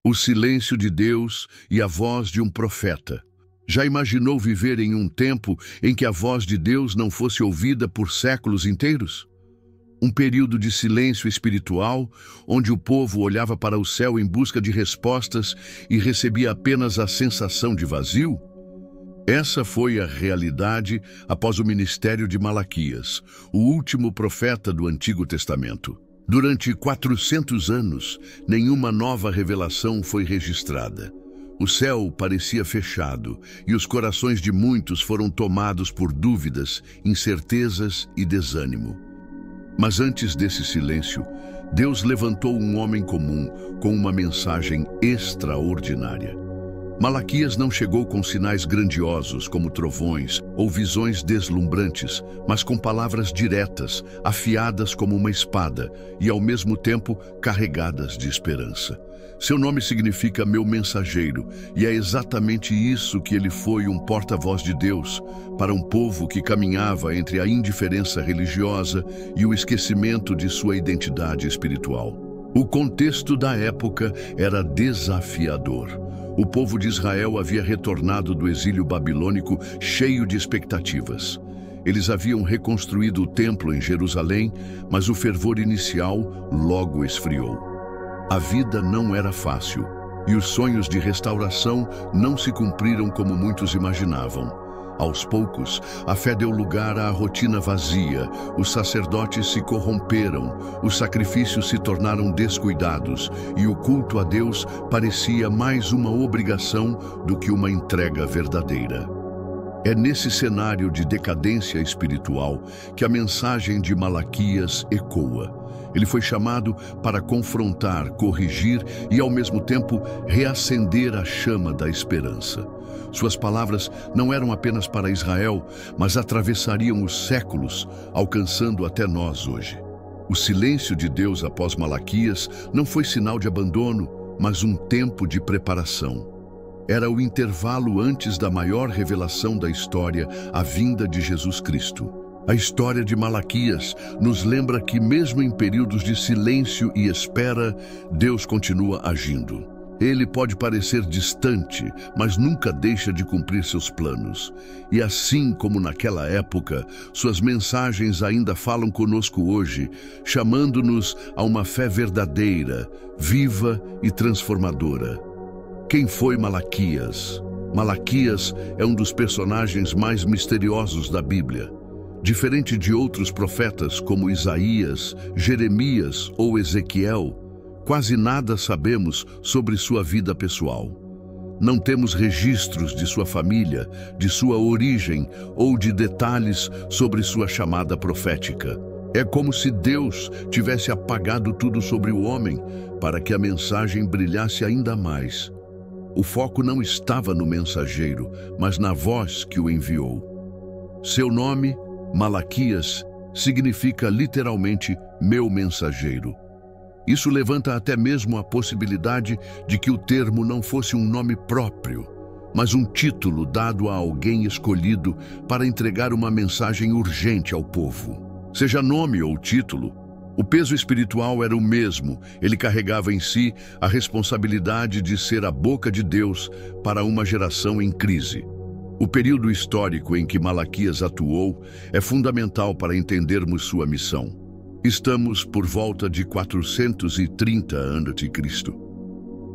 O silêncio de Deus e a voz de um profeta. Já imaginou viver em um tempo em que a voz de Deus não fosse ouvida por séculos inteiros? Um período de silêncio espiritual, onde o povo olhava para o céu em busca de respostas e recebia apenas a sensação de vazio? Essa foi a realidade após o ministério de Malaquias, o último profeta do Antigo Testamento. Durante 400 anos, nenhuma nova revelação foi registrada. O céu parecia fechado e os corações de muitos foram tomados por dúvidas, incertezas e desânimo. Mas antes desse silêncio, Deus levantou um homem comum com uma mensagem extraordinária. Malaquias não chegou com sinais grandiosos como trovões ou visões deslumbrantes, mas com palavras diretas, afiadas como uma espada e ao mesmo tempo carregadas de esperança. Seu nome significa meu mensageiro, e é exatamente isso que ele foi, um porta-voz de Deus para um povo que caminhava entre a indiferença religiosa e o esquecimento de sua identidade espiritual. O contexto da época era desafiador. O povo de Israel havia retornado do exílio babilônico cheio de expectativas. Eles haviam reconstruído o templo em Jerusalém, mas o fervor inicial logo esfriou. A vida não era fácil, e os sonhos de restauração não se cumpriram como muitos imaginavam. Aos poucos, a fé deu lugar à rotina vazia, os sacerdotes se corromperam, os sacrifícios se tornaram descuidados e o culto a Deus parecia mais uma obrigação do que uma entrega verdadeira. É nesse cenário de decadência espiritual que a mensagem de Malaquias ecoa. Ele foi chamado para confrontar, corrigir e, ao mesmo tempo, reacender a chama da esperança. Suas palavras não eram apenas para Israel, mas atravessariam os séculos, alcançando até nós hoje. O silêncio de Deus após Malaquias não foi sinal de abandono, mas um tempo de preparação. Era o intervalo antes da maior revelação da história, a vinda de Jesus Cristo. A história de Malaquias nos lembra que, mesmo em períodos de silêncio e espera, Deus continua agindo. Ele pode parecer distante, mas nunca deixa de cumprir seus planos. E assim como naquela época, suas mensagens ainda falam conosco hoje, chamando-nos a uma fé verdadeira, viva e transformadora. Quem foi Malaquias? Malaquias é um dos personagens mais misteriosos da Bíblia. Diferente de outros profetas como Isaías, Jeremias ou Ezequiel, quase nada sabemos sobre sua vida pessoal. Não temos registros de sua família, de sua origem ou de detalhes sobre sua chamada profética. É como se Deus tivesse apagado tudo sobre o homem para que a mensagem brilhasse ainda mais. O foco não estava no mensageiro, mas na voz que o enviou. Seu nome, Malaquias, significa literalmente meu mensageiro. Isso levanta até mesmo a possibilidade de que o termo não fosse um nome próprio, mas um título dado a alguém escolhido para entregar uma mensagem urgente ao povo. Seja nome ou título, o peso espiritual era o mesmo. Ele carregava em si a responsabilidade de ser a boca de Deus para uma geração em crise. O período histórico em que Malaquias atuou é fundamental para entendermos sua missão. Estamos por volta de 430 a.C.,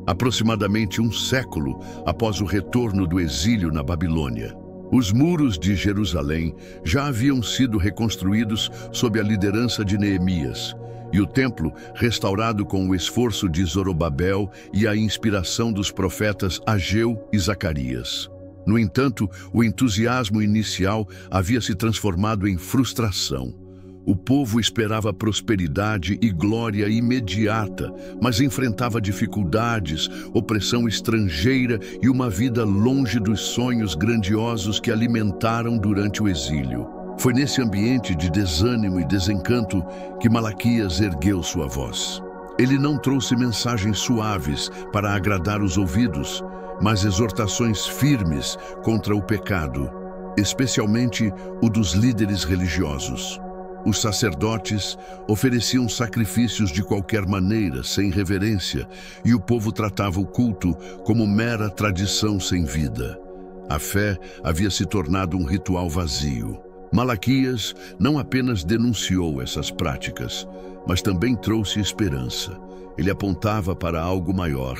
aproximadamente um século após o retorno do exílio na Babilônia. Os muros de Jerusalém já haviam sido reconstruídos sob a liderança de Neemias, e o templo restaurado com o esforço de Zorobabel e a inspiração dos profetas Ageu e Zacarias. No entanto, o entusiasmo inicial havia se transformado em frustração. O povo esperava prosperidade e glória imediata, mas enfrentava dificuldades, opressão estrangeira e uma vida longe dos sonhos grandiosos que alimentaram durante o exílio. Foi nesse ambiente de desânimo e desencanto que Malaquias ergueu sua voz. Ele não trouxe mensagens suaves para agradar os ouvidos, mas exortações firmes contra o pecado, especialmente o dos líderes religiosos. Os sacerdotes ofereciam sacrifícios de qualquer maneira, sem reverência, e o povo tratava o culto como mera tradição sem vida. A fé havia se tornado um ritual vazio. Malaquias não apenas denunciou essas práticas, mas também trouxe esperança. Ele apontava para algo maior,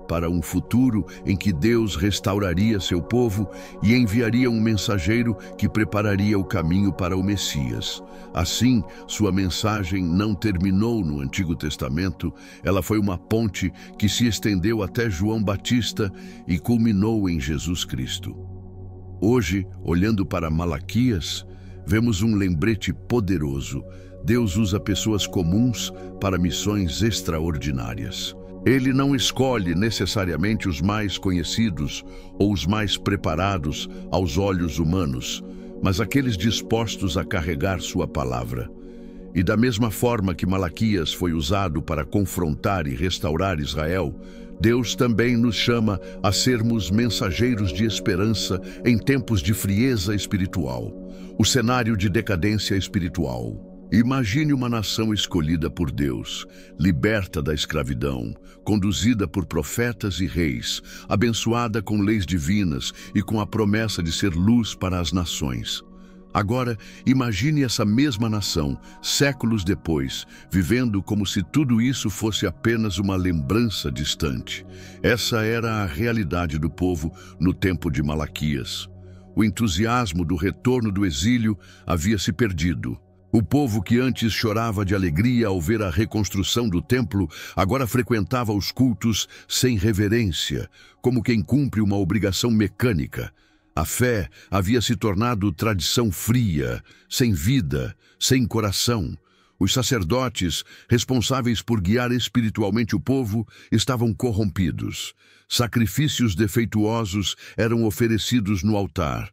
para um futuro em que Deus restauraria seu povo e enviaria um mensageiro que prepararia o caminho para o Messias. Assim, sua mensagem não terminou no Antigo Testamento, ela foi uma ponte que se estendeu até João Batista e culminou em Jesus Cristo. Hoje, olhando para Malaquias, vemos um lembrete poderoso. Deus usa pessoas comuns para missões extraordinárias. Ele não escolhe necessariamente os mais conhecidos ou os mais preparados aos olhos humanos, mas aqueles dispostos a carregar sua palavra. E da mesma forma que Malaquias foi usado para confrontar e restaurar Israel, Deus também nos chama a sermos mensageiros de esperança em tempos de frieza espiritual, o cenário de decadência espiritual. Imagine uma nação escolhida por Deus, liberta da escravidão, conduzida por profetas e reis, abençoada com leis divinas e com a promessa de ser luz para as nações. Agora, imagine essa mesma nação, séculos depois, vivendo como se tudo isso fosse apenas uma lembrança distante. Essa era a realidade do povo no tempo de Malaquias. O entusiasmo do retorno do exílio havia se perdido. O povo que antes chorava de alegria ao ver a reconstrução do templo, agora frequentava os cultos sem reverência, como quem cumpre uma obrigação mecânica. A fé havia se tornado tradição fria, sem vida, sem coração. Os sacerdotes, responsáveis por guiar espiritualmente o povo, estavam corrompidos. Sacrifícios defeituosos eram oferecidos no altar,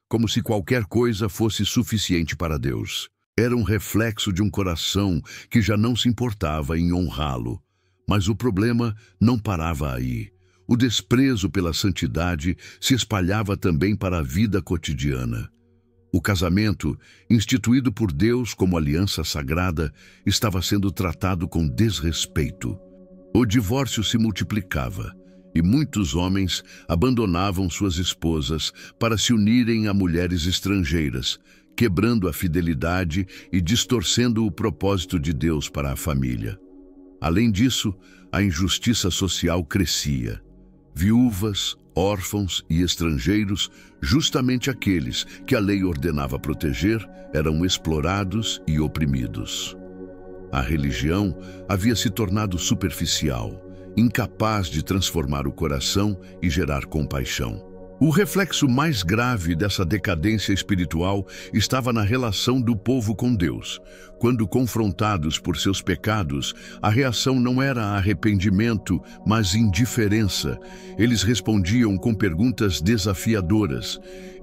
como se qualquer coisa fosse suficiente para Deus. Era um reflexo de um coração que já não se importava em honrá-lo. Mas o problema não parava aí. O desprezo pela santidade se espalhava também para a vida cotidiana. O casamento, instituído por Deus como aliança sagrada, estava sendo tratado com desrespeito. O divórcio se multiplicava e muitos homens abandonavam suas esposas para se unirem a mulheres estrangeiras, quebrando a fidelidade e distorcendo o propósito de Deus para a família. Além disso, a injustiça social crescia. Viúvas, órfãos e estrangeiros, justamente aqueles que a lei ordenava proteger, eram explorados e oprimidos. A religião havia se tornado superficial, incapaz de transformar o coração e gerar compaixão. O reflexo mais grave dessa decadência espiritual estava na relação do povo com Deus. Quando confrontados por seus pecados, a reação não era arrependimento, mas indiferença. Eles respondiam com perguntas desafiadoras.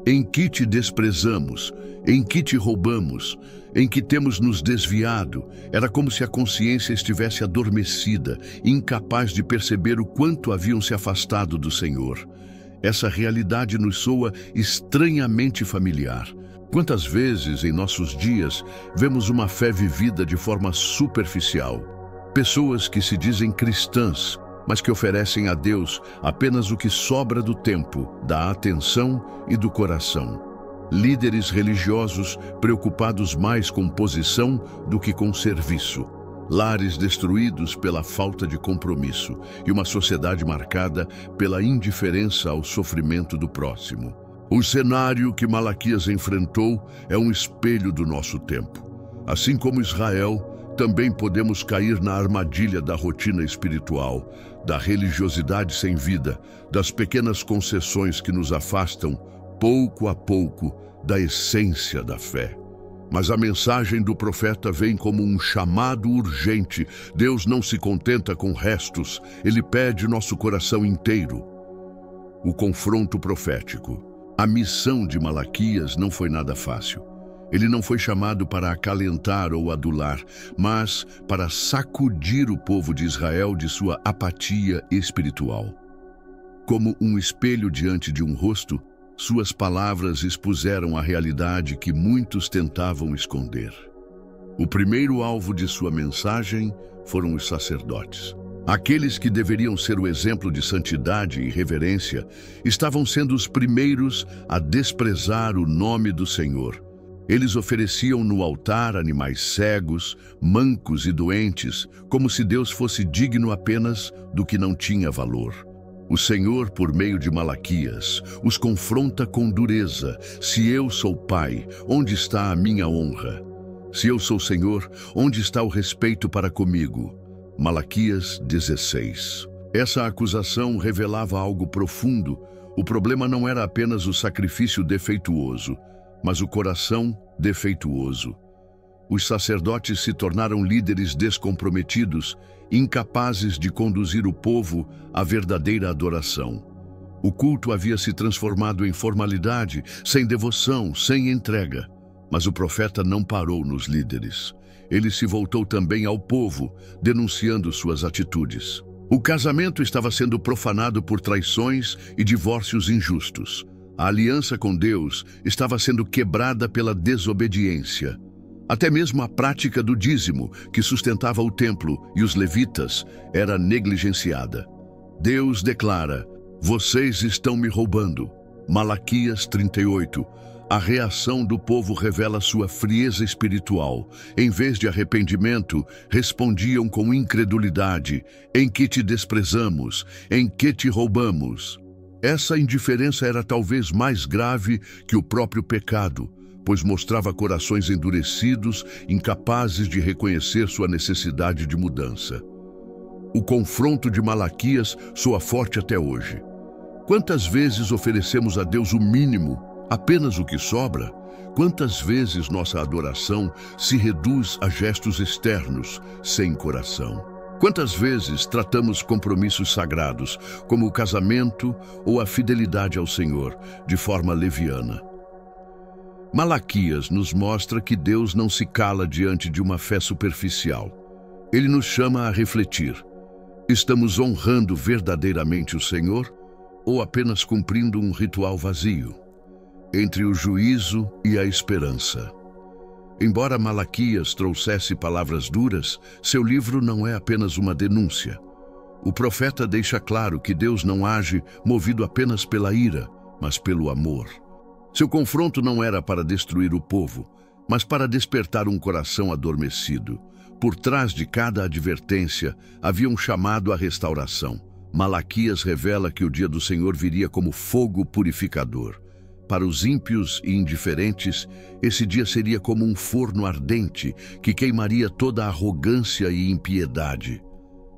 Em que te desprezamos? Em que te roubamos? Em que temos nos desviado? Era como se a consciência estivesse adormecida, incapaz de perceber o quanto haviam se afastado do Senhor. Essa realidade nos soa estranhamente familiar. Quantas vezes em nossos dias vemos uma fé vivida de forma superficial? Pessoas que se dizem cristãs, mas que oferecem a Deus apenas o que sobra do tempo, da atenção e do coração. Líderes religiosos preocupados mais com posição do que com serviço. Lares destruídos pela falta de compromisso e uma sociedade marcada pela indiferença ao sofrimento do próximo. O cenário que Malaquias enfrentou é um espelho do nosso tempo. Assim como Israel, também podemos cair na armadilha da rotina espiritual, da religiosidade sem vida, das pequenas concessões que nos afastam, pouco a pouco, da essência da fé. Mas a mensagem do profeta vem como um chamado urgente. Deus não se contenta com restos, Ele pede nosso coração inteiro. O confronto profético. A missão de Malaquias não foi nada fácil. Ele não foi chamado para acalentar ou adular, mas para sacudir o povo de Israel de sua apatia espiritual. Como um espelho diante de um rosto, suas palavras expuseram a realidade que muitos tentavam esconder. O primeiro alvo de sua mensagem foram os sacerdotes. Aqueles que deveriam ser o exemplo de santidade e reverência estavam sendo os primeiros a desprezar o nome do Senhor. Eles ofereciam no altar animais cegos, mancos e doentes, como se Deus fosse digno apenas do que não tinha valor. O Senhor, por meio de Malaquias, os confronta com dureza. Se eu sou pai, onde está a minha honra? Se eu sou Senhor, onde está o respeito para comigo? Malaquias 16. Essa acusação revelava algo profundo. O problema não era apenas o sacrifício defeituoso, mas o coração defeituoso. Os sacerdotes se tornaram líderes descomprometidos, incapazes de conduzir o povo à verdadeira adoração. O culto havia se transformado em formalidade, sem devoção, sem entrega. Mas o profeta não parou nos líderes. Ele se voltou também ao povo, denunciando suas atitudes. O casamento estava sendo profanado por traições e divórcios injustos. A aliança com Deus estava sendo quebrada pela desobediência. Até mesmo a prática do dízimo, que sustentava o templo e os levitas, era negligenciada. Deus declara: "Vocês estão me roubando." Malaquias 38. A reação do povo revela sua frieza espiritual. Em vez de arrependimento, respondiam com incredulidade: "Em que te desprezamos? Em que te roubamos?" Essa indiferença era talvez mais grave que o próprio pecado, pois mostrava corações endurecidos, incapazes de reconhecer sua necessidade de mudança. O confronto de Malaquias soa forte até hoje. Quantas vezes oferecemos a Deus o mínimo, apenas o que sobra? Quantas vezes nossa adoração se reduz a gestos externos, sem coração? Quantas vezes tratamos compromissos sagrados, como o casamento ou a fidelidade ao Senhor, de forma leviana? Malaquias nos mostra que Deus não se cala diante de uma fé superficial. Ele nos chama a refletir. Estamos honrando verdadeiramente o Senhor ou apenas cumprindo um ritual vazio? Entre o juízo e a esperança. Embora Malaquias trouxesse palavras duras, seu livro não é apenas uma denúncia. O profeta deixa claro que Deus não age movido apenas pela ira, mas pelo amor. Seu confronto não era para destruir o povo, mas para despertar um coração adormecido. Por trás de cada advertência havia um chamado à restauração. Malaquias revela que o dia do Senhor viria como fogo purificador. Para os ímpios e indiferentes, esse dia seria como um forno ardente que queimaria toda a arrogância e impiedade.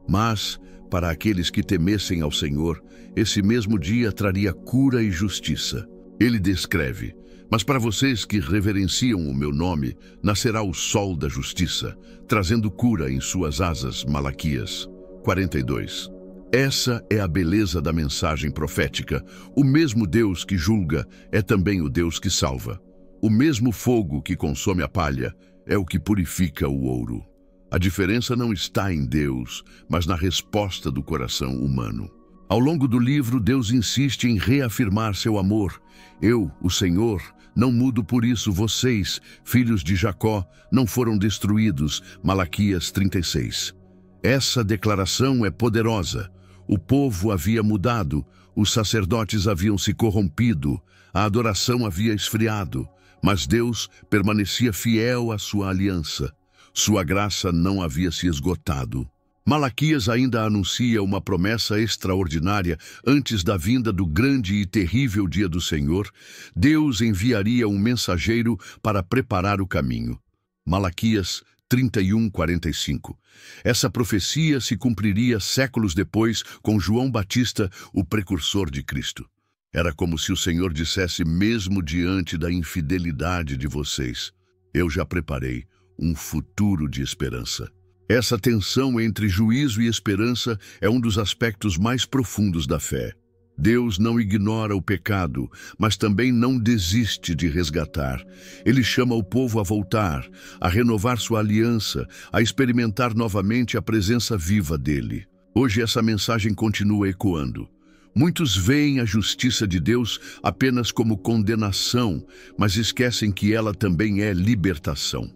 Mas, para aqueles que temessem ao Senhor, esse mesmo dia traria cura e justiça. Ele descreve: "Mas para vocês que reverenciam o meu nome, nascerá o sol da justiça, trazendo cura em suas asas." Malaquias 42. Essa é a beleza da mensagem profética. O mesmo Deus que julga é também o Deus que salva. O mesmo fogo que consome a palha é o que purifica o ouro. A diferença não está em Deus, mas na resposta do coração humano. Ao longo do livro, Deus insiste em reafirmar seu amor. "Eu, o Senhor, não mudo por isso. Vocês, filhos de Jacó, não foram destruídos." Malaquias 36. Essa declaração é poderosa. O povo havia mudado, os sacerdotes haviam se corrompido, a adoração havia esfriado, mas Deus permanecia fiel à sua aliança. Sua graça não havia se esgotado. Malaquias ainda anuncia uma promessa extraordinária. Antes da vinda do grande e terrível dia do Senhor, Deus enviaria um mensageiro para preparar o caminho. Malaquias 31:45. Essa profecia se cumpriria séculos depois com João Batista, o precursor de Cristo. Era como se o Senhor dissesse: "Mesmo diante da infidelidade de vocês, eu já preparei um futuro de esperança." Essa tensão entre juízo e esperança é um dos aspectos mais profundos da fé. Deus não ignora o pecado, mas também não desiste de resgatar. Ele chama o povo a voltar, a renovar sua aliança, a experimentar novamente a presença viva dele. Hoje essa mensagem continua ecoando. Muitos veem a justiça de Deus apenas como condenação, mas esquecem que ela também é libertação.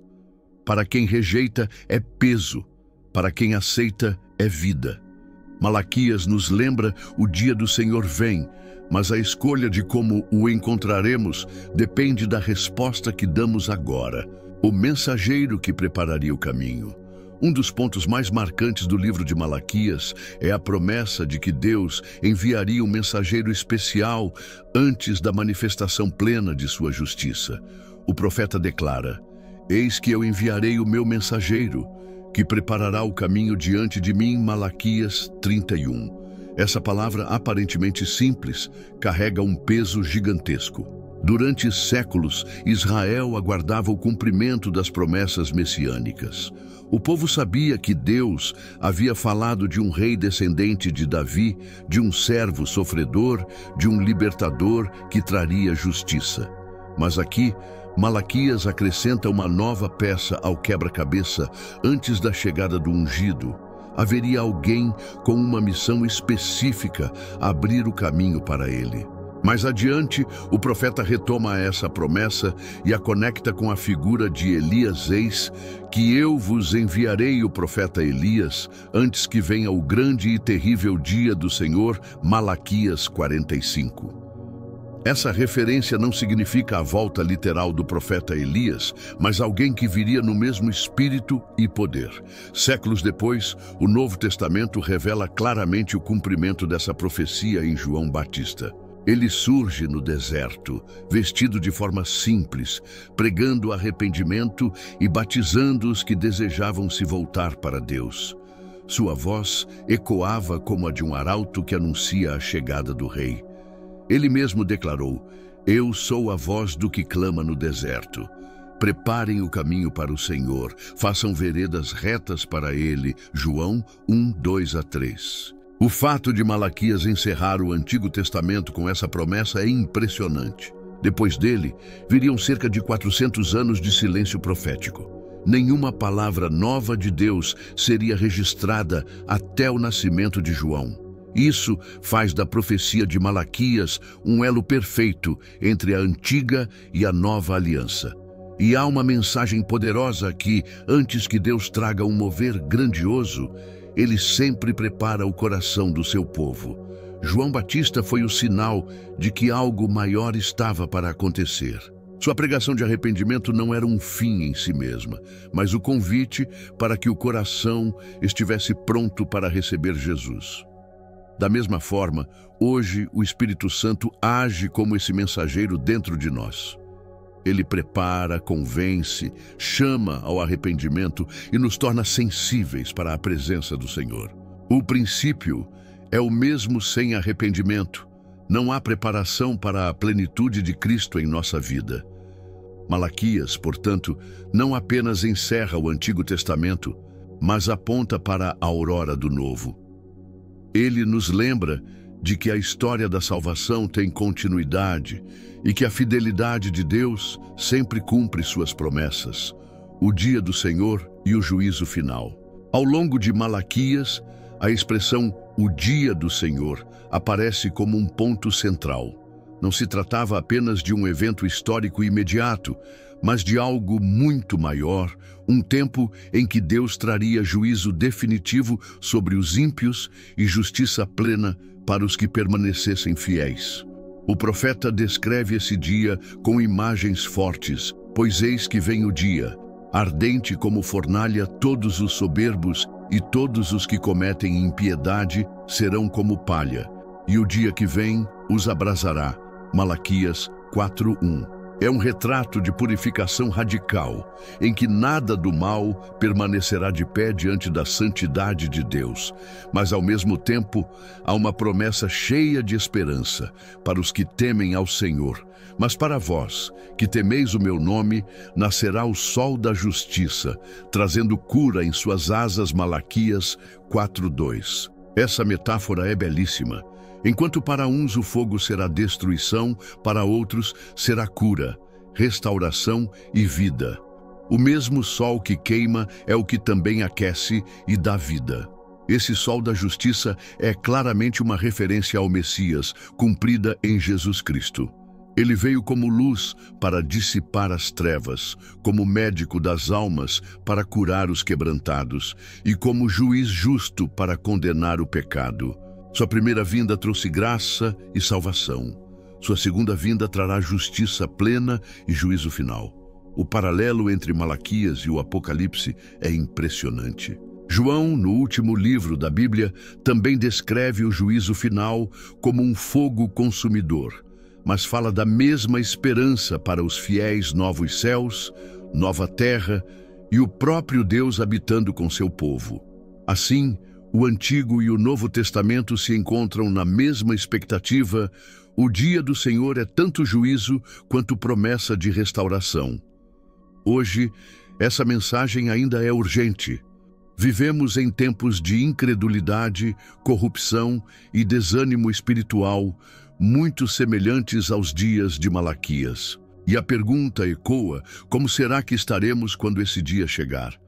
Para quem rejeita é peso, para quem aceita é vida. Malaquias nos lembra: o dia do Senhor vem, mas a escolha de como o encontraremos depende da resposta que damos agora. O mensageiro que prepararia o caminho. Um dos pontos mais marcantes do livro de Malaquias é a promessa de que Deus enviaria um mensageiro especial antes da manifestação plena de sua justiça. O profeta declara: eis que eu enviarei o meu mensageiro, que preparará o caminho diante de mim. Malaquias 31. Essa palavra aparentemente simples carrega um peso gigantesco. Durante séculos, Israel aguardava o cumprimento das promessas messiânicas. O povo sabia que Deus havia falado de um rei descendente de Davi, de um servo sofredor, de um libertador que traria justiça. Mas aqui, Malaquias acrescenta uma nova peça ao quebra-cabeça. Antes da chegada do ungido, haveria alguém com uma missão específica: abrir o caminho para ele. Mais adiante, o profeta retoma essa promessa e a conecta com a figura de Elias. Eis que eu vos enviarei o profeta Elias, antes que venha o grande e terrível dia do Senhor. Malaquias 45. Essa referência não significa a volta literal do profeta Elias, mas alguém que viria no mesmo espírito e poder. Séculos depois, o Novo Testamento revela claramente o cumprimento dessa profecia em João Batista. Ele surge no deserto, vestido de forma simples, pregando arrependimento e batizando os que desejavam se voltar para Deus. Sua voz ecoava como a de um arauto que anuncia a chegada do rei. Ele mesmo declarou: eu sou a voz do que clama no deserto. Preparem o caminho para o Senhor, façam veredas retas para ele. João 1:2-3. O fato de Malaquias encerrar o Antigo Testamento com essa promessa é impressionante. Depois dele, viriam cerca de 400 anos de silêncio profético. Nenhuma palavra nova de Deus seria registrada até o nascimento de João. Isso faz da profecia de Malaquias um elo perfeito entre a antiga e a nova aliança. E há uma mensagem poderosa aqui: antes que Deus traga um mover grandioso, Ele sempre prepara o coração do seu povo. João Batista foi o sinal de que algo maior estava para acontecer. Sua pregação de arrependimento não era um fim em si mesma, mas o convite para que o coração estivesse pronto para receber Jesus. Da mesma forma, hoje o Espírito Santo age como esse mensageiro dentro de nós. Ele prepara, convence, chama ao arrependimento e nos torna sensíveis para a presença do Senhor. O princípio é o mesmo sem arrependimento. Não há preparação para a plenitude de Cristo em nossa vida. Malaquias, portanto, não apenas encerra o Antigo Testamento, mas aponta para a aurora do Novo. Ele nos lembra de que a história da salvação tem continuidade e que a fidelidade de Deus sempre cumpre suas promessas, o dia do Senhor e o juízo final. Ao longo de Malaquias, a expressão "o dia do Senhor" aparece como um ponto central. Não se tratava apenas de um evento histórico imediato, mas de algo muito maior, um tempo em que Deus traria juízo definitivo sobre os ímpios e justiça plena para os que permanecessem fiéis. O profeta descreve esse dia com imagens fortes: pois eis que vem o dia, ardente como fornalha, todos os soberbos e todos os que cometem impiedade serão como palha, e o dia que vem os abrasará. Malaquias 4:1. É um retrato de purificação radical, em que nada do mal permanecerá de pé diante da santidade de Deus. Mas, ao mesmo tempo, há uma promessa cheia de esperança para os que temem ao Senhor. Mas para vós, que temeis o meu nome, nascerá o sol da justiça, trazendo cura em suas asas. Malaquias 4:2. Essa metáfora é belíssima. Enquanto para uns o fogo será destruição, para outros será cura, restauração e vida. O mesmo sol que queima é o que também aquece e dá vida. Esse sol da justiça é claramente uma referência ao Messias, cumprida em Jesus Cristo. Ele veio como luz para dissipar as trevas, como médico das almas para curar os quebrantados e como juiz justo para condenar o pecado. Sua primeira vinda trouxe graça e salvação. Sua segunda vinda trará justiça plena e juízo final. O paralelo entre Malaquias e o Apocalipse é impressionante. João, no último livro da Bíblia, também descreve o juízo final como um fogo consumidor, mas fala da mesma esperança para os fiéis novos céus, nova terra e o próprio Deus habitando com seu povo. Assim, o Antigo e o Novo Testamento se encontram na mesma expectativa. O dia do Senhor é tanto juízo quanto promessa de restauração. Hoje, essa mensagem ainda é urgente. Vivemos em tempos de incredulidade, corrupção e desânimo espiritual, muito semelhantes aos dias de Malaquias. E a pergunta ecoa: como será que estaremos quando esse dia chegar?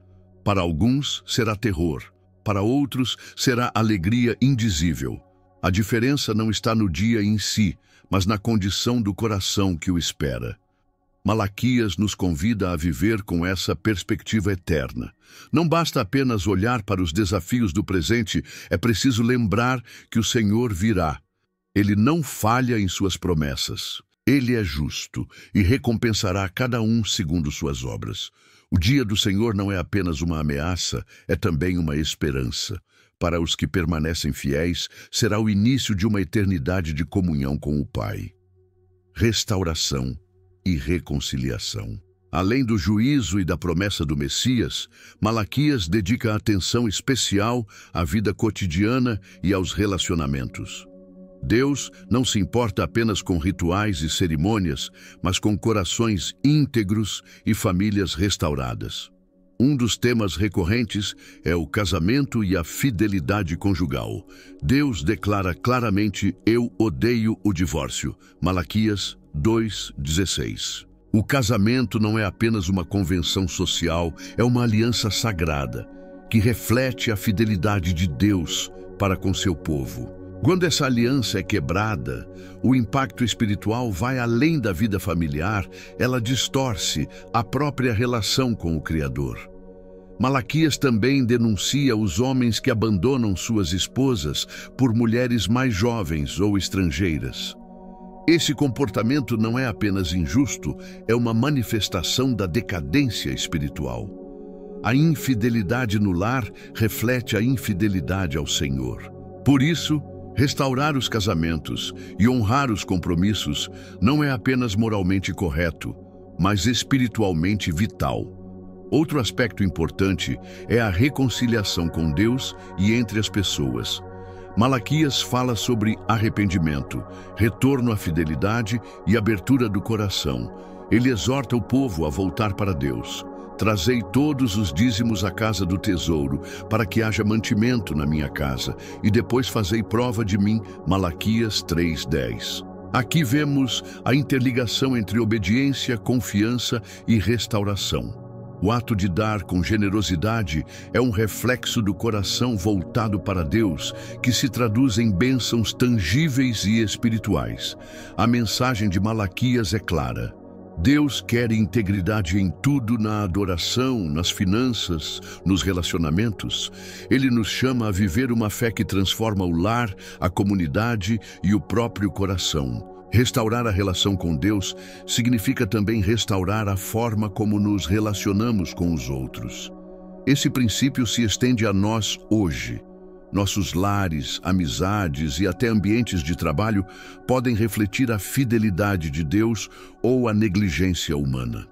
Para alguns será terror, para outros será alegria indizível. A diferença não está no dia em si, mas na condição do coração que o espera. Malaquias nos convida a viver com essa perspectiva eterna. Não basta apenas olhar para os desafios do presente, é preciso lembrar que o Senhor virá. Ele não falha em suas promessas. Ele é justo e recompensará cada um segundo suas obras. O dia do Senhor não é apenas uma ameaça, é também uma esperança. Para os que permanecem fiéis, será o início de uma eternidade de comunhão com o Pai. Restauração e reconciliação. Além do juízo e da promessa do Messias, Malaquias dedica atenção especial à vida cotidiana e aos relacionamentos. Deus não se importa apenas com rituais e cerimônias, mas com corações íntegros e famílias restauradas. Um dos temas recorrentes é o casamento e a fidelidade conjugal. Deus declara claramente: eu odeio o divórcio. Malaquias 2:16. O casamento não é apenas uma convenção social, é uma aliança sagrada, que reflete a fidelidade de Deus para com seu povo. Quando essa aliança é quebrada, o impacto espiritual vai além da vida familiar, ela distorce a própria relação com o Criador. Malaquias também denuncia os homens que abandonam suas esposas por mulheres mais jovens ou estrangeiras. Esse comportamento não é apenas injusto, é uma manifestação da decadência espiritual. A infidelidade no lar reflete a infidelidade ao Senhor. Por isso, restaurar os casamentos e honrar os compromissos não é apenas moralmente correto, mas espiritualmente vital. Outro aspecto importante é a reconciliação com Deus e entre as pessoas. Malaquias fala sobre arrependimento, retorno à fidelidade e abertura do coração. Ele exorta o povo a voltar para Deus. Trazei todos os dízimos à casa do tesouro, para que haja mantimento na minha casa, e depois fazei prova de mim. Malaquias 3:10. Aqui vemos a interligação entre obediência, confiança e restauração. O ato de dar com generosidade é um reflexo do coração voltado para Deus, que se traduz em bênçãos tangíveis e espirituais. A mensagem de Malaquias é clara. Deus quer integridade em tudo, na adoração, nas finanças, nos relacionamentos. Ele nos chama a viver uma fé que transforma o lar, a comunidade e o próprio coração. Restaurar a relação com Deus significa também restaurar a forma como nos relacionamos com os outros. Esse princípio se estende a nós hoje. Nossos lares, amizades e até ambientes de trabalho podem refletir a fidelidade de Deus ou a negligência humana.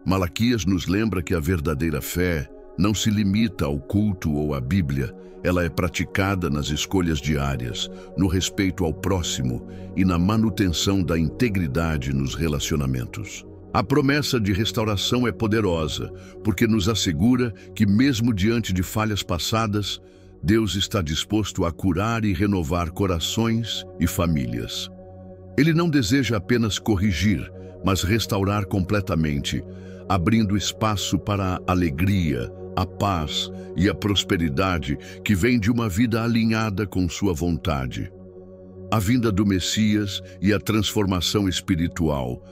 Malaquias nos lembra que a verdadeira fé não se limita ao culto ou à Bíblia. Ela é praticada nas escolhas diárias, no respeito ao próximo e na manutenção da integridade nos relacionamentos. A promessa de restauração é poderosa, porque nos assegura que, mesmo diante de falhas passadas, Deus está disposto a curar e renovar corações e famílias. Ele não deseja apenas corrigir, mas restaurar completamente, abrindo espaço para a alegria, a paz e a prosperidade que vem de uma vida alinhada com sua vontade. a vinda do Messias e a transformação espiritual.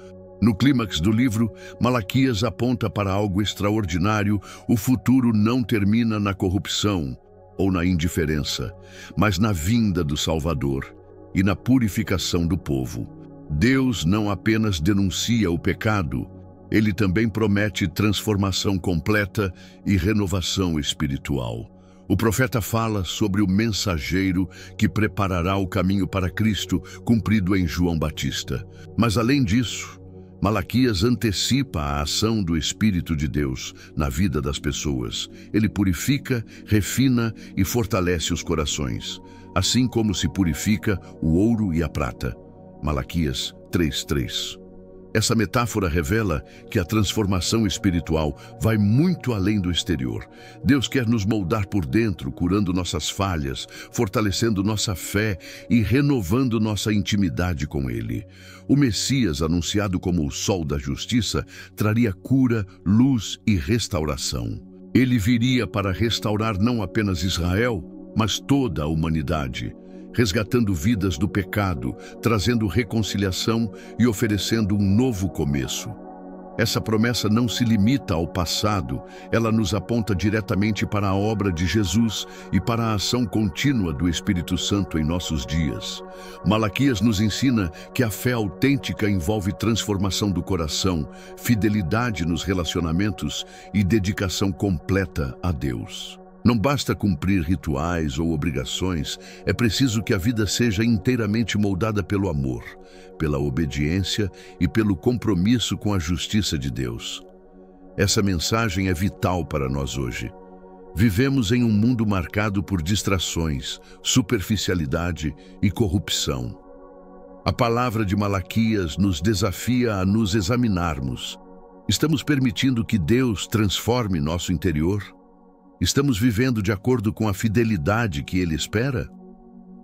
No clímax do livro, Malaquias aponta para algo extraordinário. O futuro não termina na corrupção ou na indiferença, mas na vinda do Salvador e na purificação do povo. Deus não apenas denuncia o pecado, ele também promete transformação completa e renovação espiritual. O profeta fala sobre o mensageiro que preparará o caminho para Cristo, cumprido em João Batista. Mas além disso, Malaquias antecipa a ação do Espírito de Deus na vida das pessoas. Ele purifica, refina e fortalece os corações, assim como se purifica o ouro e a prata. Malaquias 3:3. Essa metáfora revela que a transformação espiritual vai muito além do exterior. Deus quer nos moldar por dentro, curando nossas falhas, fortalecendo nossa fé e renovando nossa intimidade com Ele. O Messias, anunciado como o Sol da Justiça, traria cura, luz e restauração. Ele viria para restaurar não apenas Israel, mas toda a humanidade, resgatando vidas do pecado, trazendo reconciliação e oferecendo um novo começo. Essa promessa não se limita ao passado, ela nos aponta diretamente para a obra de Jesus e para a ação contínua do Espírito Santo em nossos dias. Malaquias nos ensina que a fé autêntica envolve transformação do coração, fidelidade nos relacionamentos e dedicação completa a Deus. Não basta cumprir rituais ou obrigações, é preciso que a vida seja inteiramente moldada pelo amor, pela obediência e pelo compromisso com a justiça de Deus. Essa mensagem é vital para nós hoje. Vivemos em um mundo marcado por distrações, superficialidade e corrupção. A palavra de Malaquias nos desafia a nos examinarmos. Estamos permitindo que Deus transforme nosso interior? Estamos vivendo de acordo com a fidelidade que Ele espera?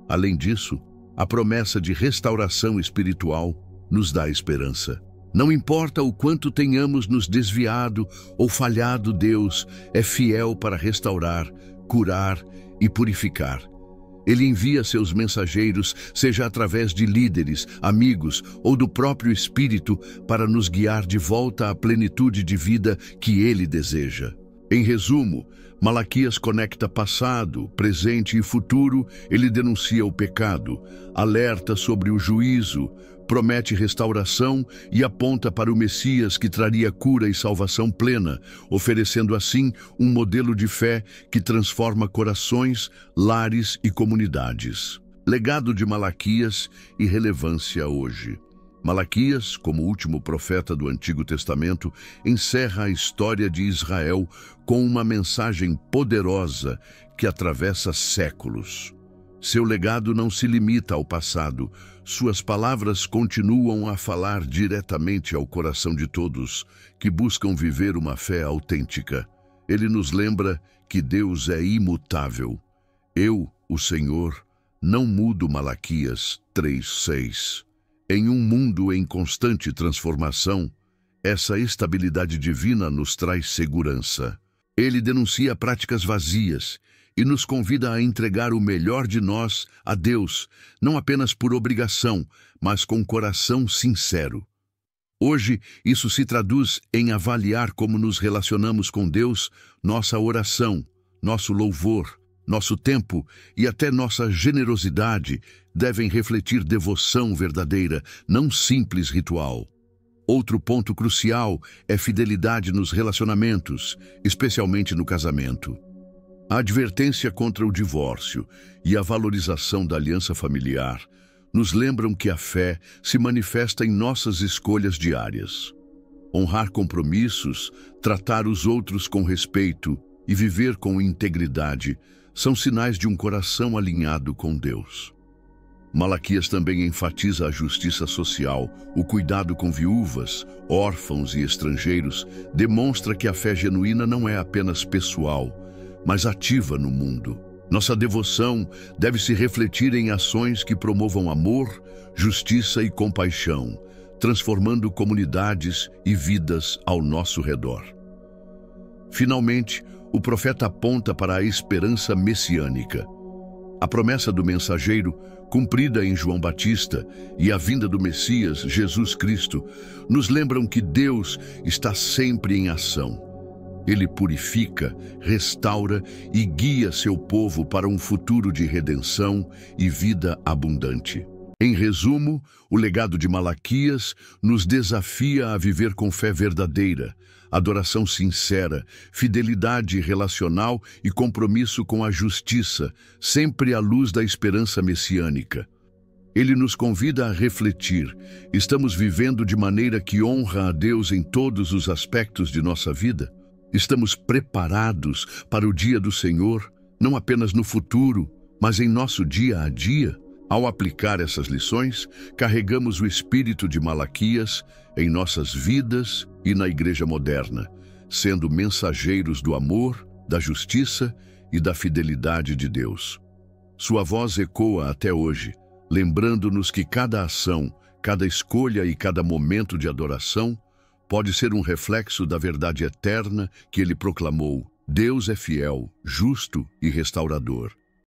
Além disso, a promessa de restauração espiritual nos dá esperança. Não importa o quanto tenhamos nos desviado ou falhado, Deus é fiel para restaurar, curar e purificar. Ele envia seus mensageiros, seja através de líderes, amigos ou do próprio Espírito, para nos guiar de volta à plenitude de vida que Ele deseja. Em resumo, Malaquias conecta passado, presente e futuro. Ele denuncia o pecado, alerta sobre o juízo, promete restauração e aponta para o Messias que traria cura e salvação plena, oferecendo assim um modelo de fé que transforma corações, lares e comunidades. Legado de Malaquias e relevância hoje. Malaquias, como último profeta do Antigo Testamento, encerra a história de Israel com uma mensagem poderosa que atravessa séculos. Seu legado não se limita ao passado. Suas palavras continuam a falar diretamente ao coração de todos que buscam viver uma fé autêntica. Ele nos lembra que Deus é imutável. Eu, o Senhor, não mudo. Malaquias 3:6. Em um mundo em constante transformação, essa estabilidade divina nos traz segurança. Ele denuncia práticas vazias e nos convida a entregar o melhor de nós a Deus, não apenas por obrigação, mas com coração sincero. Hoje, isso se traduz em avaliar como nos relacionamos com Deus, nossa oração, nosso louvor, nosso tempo e até nossa generosidade devem refletir devoção verdadeira, não simples ritual. Outro ponto crucial é fidelidade nos relacionamentos, especialmente no casamento. A advertência contra o divórcio e a valorização da aliança familiar nos lembram que a fé se manifesta em nossas escolhas diárias. Honrar compromissos, tratar os outros com respeito e viver com integridade são sinais de um coração alinhado com Deus. Malaquias também enfatiza a justiça social, o cuidado com viúvas, órfãos e estrangeiros, demonstra que a fé genuína não é apenas pessoal, mas ativa no mundo. Nossa devoção deve se refletir em ações que promovam amor, justiça e compaixão, transformando comunidades e vidas ao nosso redor. Finalmente, o profeta aponta para a esperança messiânica. A promessa do mensageiro cumprida em João Batista, e a vinda do Messias, Jesus Cristo, nos lembram que Deus está sempre em ação. Ele purifica, restaura e guia seu povo para um futuro de redenção e vida abundante. Em resumo, o legado de Malaquias nos desafia a viver com fé verdadeira, adoração sincera, fidelidade relacional e compromisso com a justiça, sempre à luz da esperança messiânica. Ele nos convida a refletir: estamos vivendo de maneira que honra a Deus em todos os aspectos de nossa vida? Estamos preparados para o dia do Senhor, não apenas no futuro, mas em nosso dia a dia? Ao aplicar essas lições, carregamos o espírito de Malaquias em nossas vidas e na igreja moderna, sendo mensageiros do amor, da justiça e da fidelidade de Deus. Sua voz ecoa até hoje, lembrando-nos que cada ação, cada escolha e cada momento de adoração pode ser um reflexo da verdade eterna que ele proclamou: Deus é fiel, justo e restaurador.